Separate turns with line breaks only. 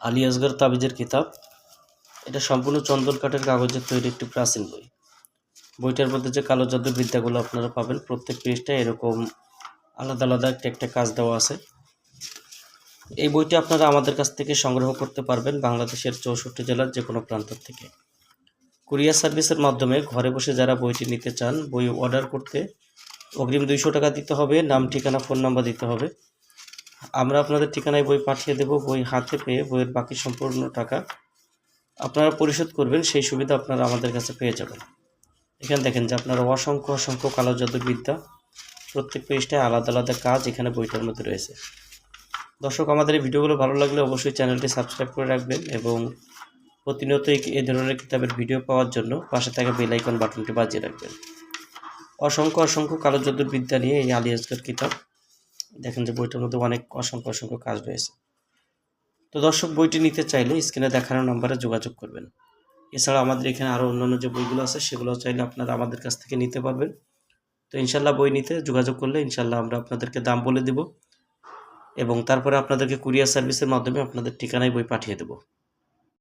আলী আসগর তাবিজের কিতাব। এটা সম্পূর্ণ চন্দন কাঠের কাগজের তৈরি একটি প্রাচীন বই। বইটার মধ্যে যে কালো জাদুর বিদ্যাগুলো আপনারা পাবেন, প্রত্যেক পৃষ্ঠায় এরকম আলাদা আলাদা একটা কাজ দেওয়া আছে। এই বইটি আপনারা আমাদের কাছ থেকে সংগ্রহ করতে পারবেন বাংলাদেশের 64 জেলার যে কোনো প্রান্ত থেকে। কুরিয়ার সার্ভিসের মাধ্যমে ঘরে বসে যারা বইটি নিতে চান, বই অর্ডার করতে অগ্রিম 200 টাকা দিতে হবে, নাম, ঠিকানা, ফোন নাম্বার দিতে হবে। আমরা আপনাদের ঠিকানায় বই পাঠিয়ে দেব। বই হাতে পেয়ে বইয়ের বাকি সম্পূর্ণ টাকা আপনারা পরিশোধ করবেন, সেই সুবিধা আপনারা আমাদের কাছে পেয়ে যাবেন। এখানে দেখেন যে আপনারা অসংখ্য কালো জাদুর বিদ্যা, প্রত্যেক পৃষ্ঠায় আলাদা আলাদা কাজ এখানে বইটার মধ্যে রয়েছে। দর্শক, আমাদের এই ভিডিওগুলো ভালো লাগলে অবশ্যই চ্যানেলটি সাবস্ক্রাইব করে রাখবেন এবং প্রতিনিয়ত এই ধরনের কিতাবের ভিডিও পাওয়ার জন্য পাশে থাকা বেল আইকন বাটনটি বাজিয়ে রাখবেন। অসংখ্য কালো জাদুর বিদ্যা নিয়ে এই আলী আসগর কিতাব। দেখেন যে বইটার মধ্যে অনেক অসংখ্য কাজ রয়েছে। তো দর্শক, বইটি নিতে চাইলে স্ক্রিনে দেখানো নম্বরে যোগাযোগ করবেন। এছাড়া আমাদের এখানে আরও অন্যান্য যে বইগুলো আছে সেগুলো চাইলে আপনারা আমাদের কাছ থেকে নিতে পারবেন। তো ইনশাল্লাহ বই নিতে যোগাযোগ করলে ইনশাল্লাহ আমরা আপনাদেরকে দাম বলে দেব এবং তারপরে আপনাদেরকে কুরিয়ার সার্ভিসের মাধ্যমে আপনাদের ঠিকানায় বই পাঠিয়ে দেব।